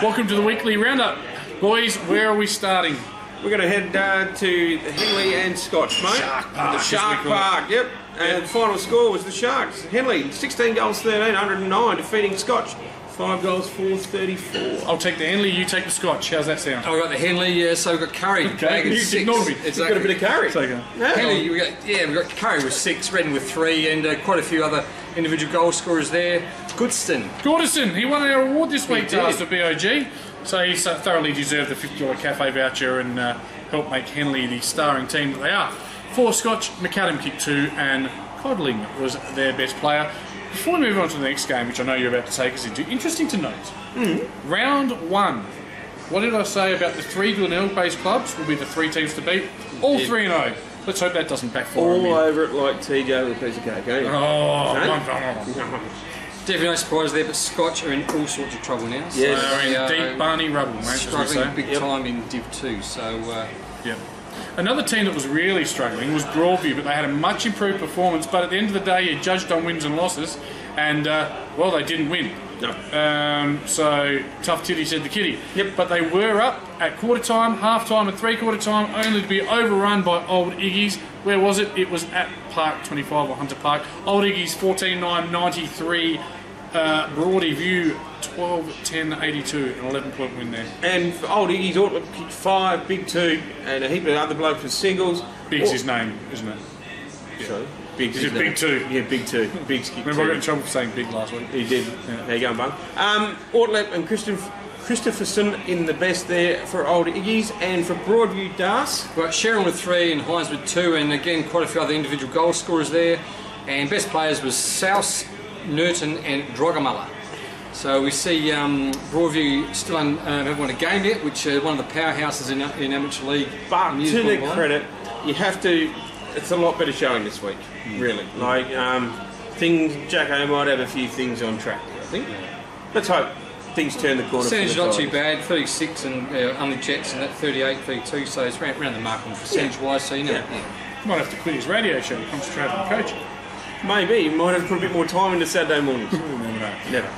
Welcome to the weekly roundup. Boys, where are we starting? We're going to head to Henley and Scotch, mate. Shark Park. The Shark Park, yep. And the final score was the Sharks. Henley, 16 goals, 13, 109, defeating Scotch, 5 goals, 434. I'll take the Henley, you take the Scotch. How's that sound? I've got the Henley, so we've got Curry. Okay, you ignored me. It's got a bit of Curry. Henley, we've got Curry with 6, Redden with 3, and quite a few other individual goal scorers there. Goodison, he won our award this week to us at BOG. So he thoroughly deserved the $50 cafe voucher and helped make Henley the starring team that they are. 4 Scotch, McAdam kicked 2, and Codling was their best player. Before we move on to the next game, which I know you're about to take us into, interesting to note, Round 1. What did I say about the 3 Glenelg-based clubs will be the 3 teams to beat? All 3-0. Let's hope that doesn't backfire. All over it like TJ with a piece of cake, eh? Definitely no surprise there, but Scotch are in all sorts of trouble now. Yes. They're in deep Barney rubble, mate. Struggling big time in Div 2, so... Yep. Another team that was really struggling was Broadview, but they had a much improved performance, but at the end of the day you judged on wins and losses, and well, they didn't win. No. So tough titty said the kitty. Yep. But they were up at quarter time, half time and 3/4 time, only to be overrun by Old Iggy's. Where was it? It was at Park 25 or Hunter Park. Old Iggy's 14-9, 93. Broadview 12-10, 82, an 11-point win there. And for Old Iggy's, Ortler kicked 5, Big 2, and a heap of other blokes with singles. Big's his name, isn't it? Yeah. Sorry? Big's Is it Big 2? Yeah, Big 2. Big's kicked 2. Remember I got in trouble for saying big last week? He did. Yeah. There you go, Bung. Ortlep and Christopherson in the best there for Old Iggy's, and for Broadview, Das. We've got Sharon with 3 and Hines with 2, and again quite a few other individual goal scorers there. And best players was South, Nurton and Drogamalla. So we see Broadview still haven't won a game yet, which is one of the powerhouses in amateur league. But to their credit, you have to. It's a lot better showing this week, really. Like Jacko might have a few things on track, I think. Let's hope things turn the corner. Percentage not too bad, 36 and only Jets and that 38, 32. So it's around the mark on percentage wise. So you know, Might have to quit his radio show and concentrate on coaching. Maybe he might have to put a bit more time into Saturday mornings. No,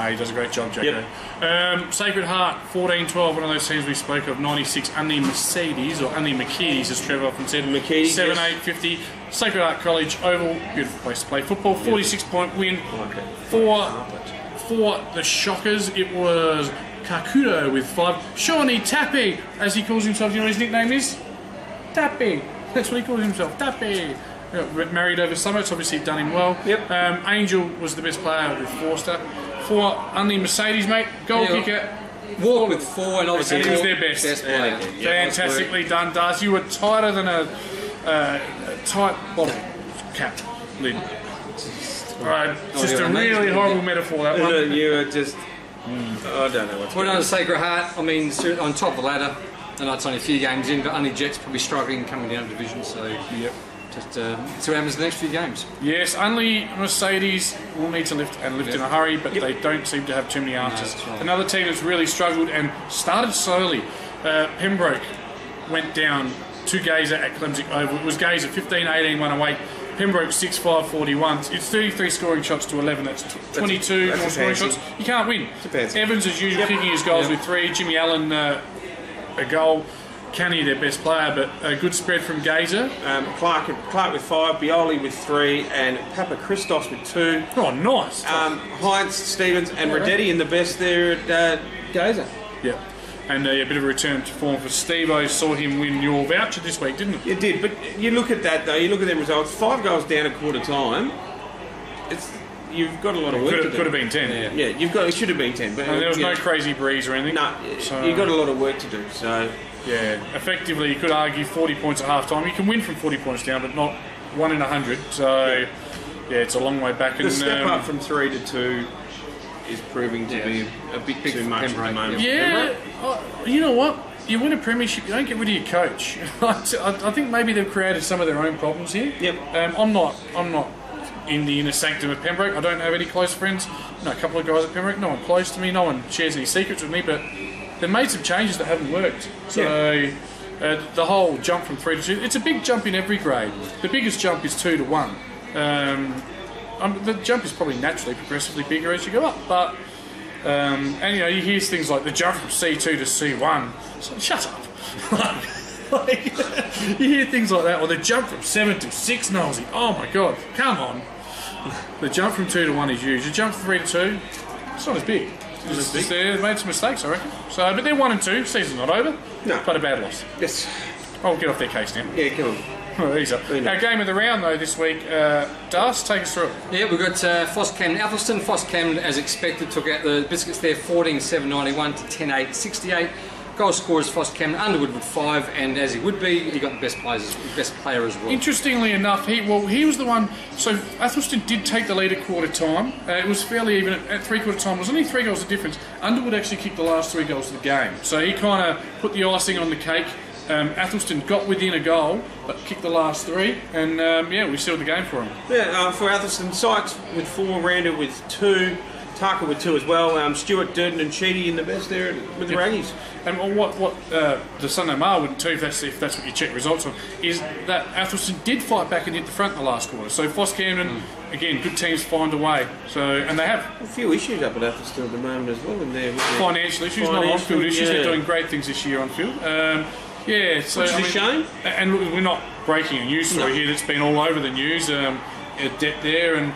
he does a great job, Jacko. Yep. Sacred Heart, 14-12, one of those teams we spoke of, 96, Undy Mercedes, or Undy McKees, as Trevor often said. 7-8, 50. Sacred Heart College Oval, beautiful place to play football, 46-point win. For the Shockers, it was Kakudo with 5. Shawnee Tappy, as he calls himself, you know what his nickname is? Tappy. That's what he calls himself, Tappy. Married over summer, it's obviously done him well. Yep. Angel was the best player with Forster. For Undy Mercedes, mate, goal kicker. Walk with 4 and obviously and he was their best player. Fantastically done, Darcy. You were tighter than a tight bottle cap lid. Alright, just a really horrible metaphor, that one. You were just... I don't know what's going on. Sacred Heart, I mean, on top of the ladder. I know it's only a few games in, but only Jets probably struggling coming down division, so... Yep. Just see what happens in the next few games. Yes, only Mercedes will need to lift in a hurry, but they don't seem to have too many answers. No, right. Another team that's really struggled and started slowly. Pembroke went down to Gazer at Clemson Oval. It was Gazer 15-18, 1 away. Pembroke 6-5, 41. It's 33 scoring shots to 11. That's 22 more scoring shots. You can't win. Evans, as usual, kicking his goals with 3. Jimmy Allen, a goal. Canny, their best player, but a good spread from Gazer. Clark with 5, Bioli with 3, and Papa Christos with 2. Oh, nice. Heinz, Stevens, and Radetti in the best there at Gazer. Yeah. And a bit of a return to form for Steve-O. Saw him win your voucher this week, didn't it? It did, but you look at that though, you look at their results, 5 goals down at quarter time. You've got a lot of work to do. Could have been 10. Yeah, it should have been 10. But there was no crazy breeze or anything. No, you've got a lot of work to do, so... Yeah, effectively you could argue 40 points at half time. You can win from 40 points down, but not 1 in 100. So, yeah, it's a long way back. The step up from 3 to 2 is proving to be a bit too much at the moment. Yeah, you know what? You win a premiership, you don't get rid of your coach. I think maybe they've created some of their own problems here. Yep. I'm not in the inner sanctum of Pembroke. I don't have any close friends. A couple of guys at Pembroke. No one close to me. No one shares any secrets with me, but they've made some changes that haven't worked. So the whole jump from 3 to 2, it's a big jump in every grade. The biggest jump is 2 to 1. The jump is probably naturally progressively bigger as you go up, but And you hear things like the jump from C2 to C1. So, shut up. You hear things like that, or the jump from 7 to 6 nosy. Oh my god, come on. The jump from 2 to 1 is huge. The jump from 3 to 2, it's not as big. They've made some mistakes, I reckon. So, but they're 1 and 2. Season's not over. No. But a bad loss. Yes. I'll get off their case now. Yeah, come on. Oh, easy. Our game of the round, though, this week, Das, take us through it. Yeah, we've got Foss Camden Athelston. Foss Camden, as expected, took out the Biscuits there 14-7-91 to 10-8-68. Goal scorers Foss Camden, Underwood with 5, and as he would be, he got the best player as well. Interestingly enough, he was the one. So Athelston did take the lead at quarter time. It was fairly even at 3/4 time. It was only 3 goals of difference. Underwood actually kicked the last 3 goals of the game, so he kind of put the icing on the cake. Athelston got within a goal, but kicked the last 3, and we sealed the game for him. Yeah, for Athelston, Sykes with 4, Randa with 2, Tarka with 2 as well. Stewart, Durden, and Sheedy in the best there with the Raggies. And what the Sunday Mail wouldn't tell you if that's what you check results on, is that Athelston did fight back and hit the front in the last quarter. So Foss Camden, again, good teams find a way. So, and they have a few issues up at Athelston at the moment as well in there. Financial issues, not on-field issues. They're doing great things this year on field. Yeah, so which is a shame. And look, we're not breaking a news story here that's been all over the news. A debt there, and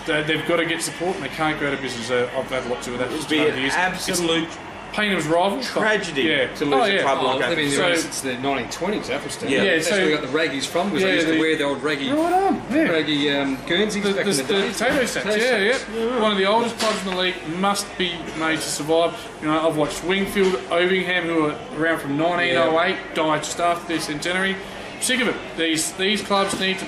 they've got to get support, and they can't go out of business. I've had lots of that. It'd be an absolute Painter's rival tragedy to lose a club like that. They've been there since the 1920s, Athelston. Yeah, that's where we got the raggies from, because they used to wear the old raggy Guernseys back in the day. The potato sacks, yeah. One of the oldest clubs in the league, must be made to survive. I've watched Wingfield, Ovingham, who are around from 1908, died just after their centenary. Sick of it. These clubs need to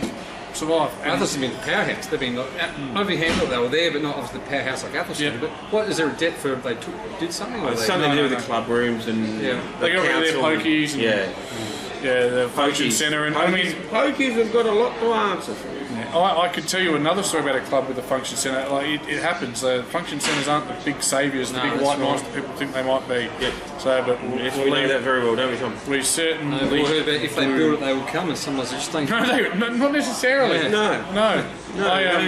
survive. Athelston have been the powerhouse. They've been Ovingham, they were there, but not obviously the powerhouse like Athelston. Yeah. But what is there a debt for? They did something? Or something to do with the club rooms and they got rid of their pokies. And, the function centre, and I mean, pokies have got a lot to answer for. Yeah, I could tell you another story about a club with a function centre. Like it happens. Function centres aren't the big saviours, the big white knights that people think they might be. Yeah. So, but we know that very well, don't we, Tom? We certainly. We've all heard about if they build it, they will come, and sometimes they just think. No, not necessarily. Yeah. No.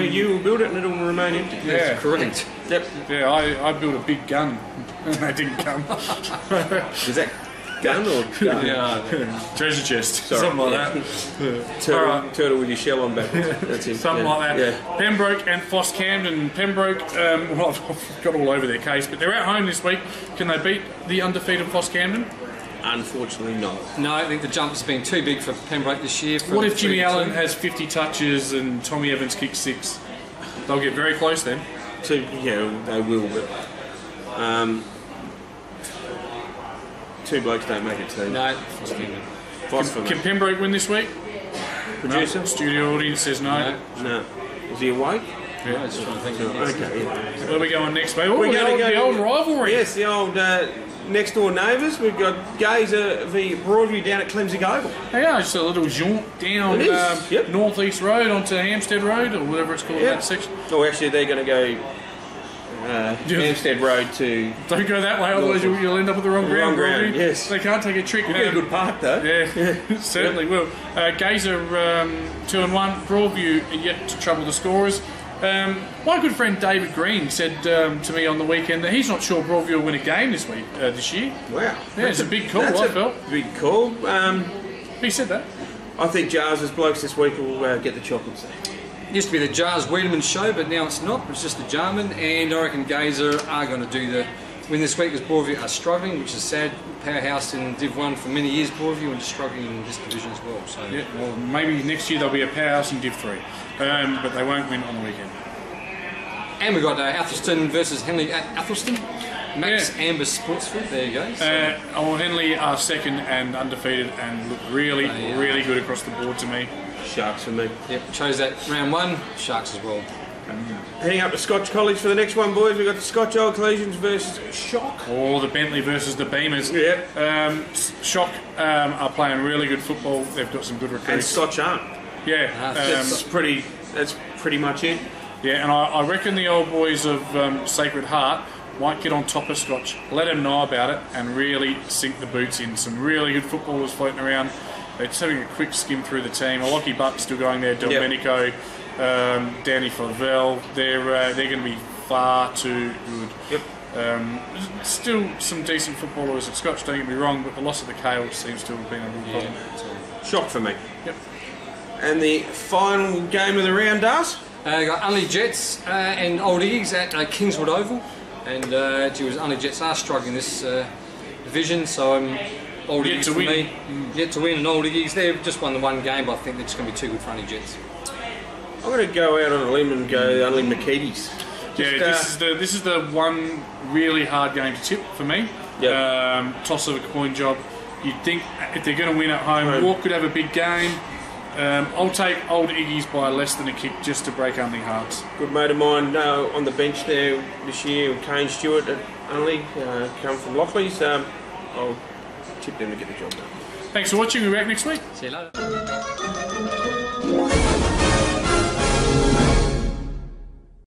You will build it and it will remain empty. Yeah, that's correct. Yep. Yeah, I built a big gun and they didn't come. Is that gun or gun? Yeah, treasure chest. Sorry. Something like that. Turtle with your shell on back. That's it. Something like that. Yeah. Pembroke and Foss Camden. Pembroke, I've got all over their case, but they're at home this week. Can they beat the undefeated Foss Camden? Unfortunately not. No, I think the jump has been too big for Pembroke this year. What if Jimmy Allen has 50 touches and Tommy Evans kicks 6? They'll get very close then. They will, but 2 blokes don't make a team. No, Can Pembroke win this week? Producer? No. Studio audience says no. No. Is he awake? Yeah, I was just trying to think. Okay. Where are we going next, mate? We're going to go the old rivalry. Yes, the old next door neighbours. We've got Gazer v Broadview down at Clemsig Oval. Yeah, just a little jaunt down North East Road onto Hampstead Road or whatever it's called, that section. Oh, actually, they're going to go Hampstead Road to... Don't go that way, otherwise you'll end up with the wrong ground. Yes. They can't take a trick. We'll get a good park, though. Yeah, certainly will. Gazer 2-1. Broadview yet to trouble the scorers. My good friend David Green said to me on the weekend that he's not sure Broadview will win a game this year. Wow. Yeah, it's a big call, I felt. Big call. He said that. I think Jars' blokes this week will get the chocolates there. It used to be the Jars Wiedemann show, but now it's not. It's just the Jarman, and I reckon Gazer are going to do the win this week because Broadview are struggling, which is sad. Powerhouse in Div 1 for many years, Broadview, and struggling in this division as well. So well, maybe next year they'll be a powerhouse in Div 3, but they won't win on the weekend. And we've got Athelston versus Henley at Athelston. Max Amber Sportsford, there you go. So. Henley are second and undefeated and look really good across the board to me. Sharks for me. Yep, chose that round 1. Sharks as well. Heading up to Scotch College for the next one, boys. We've got the Scotch Old Collegians versus Shock. Or the Bentley versus the Beamers. Yeah. Shock are playing really good football. They've got some good recruits. And Scotch aren't. Yeah. That's pretty much it. Yeah, and I reckon the old boys of Sacred Heart might get on top of Scotch, let them know about it, and really sink the boots in. Some really good footballers floating around. They're just having a quick skim through the team. Lockie Buck's still going there. Domenico, Danny Favell. They're going to be far too good. Yep. Still some decent footballers at Scotch, don't get me wrong, but the loss of the Kale seems to have been a real problem. Shock for me. Yep. And the final game of the round, Dars? Got Unley Jets and Old Iggies at Kingswood Oval, and Unley Jets are struggling this division, so Old Yet Iggies to for win. me. Yet to win, and Old Iggies, they've just won the one game, but I think they're just going to be too good for Unley Jets. I'm going to go out on a limb and go Unley McKeedy's. Yeah, this is the one really hard game to tip for me. Yep. Toss of a coin job. You'd think if they're going to win at home, Walk could have a big game. I'll take Old Iggy's by less than a kick just to break Unley hearts. Good mate of mine on the bench there this year, Kane Stewart at Unley, come from Lockleys. I'll tip them to get the job done. Thanks for watching. We'll be back next week. See you later.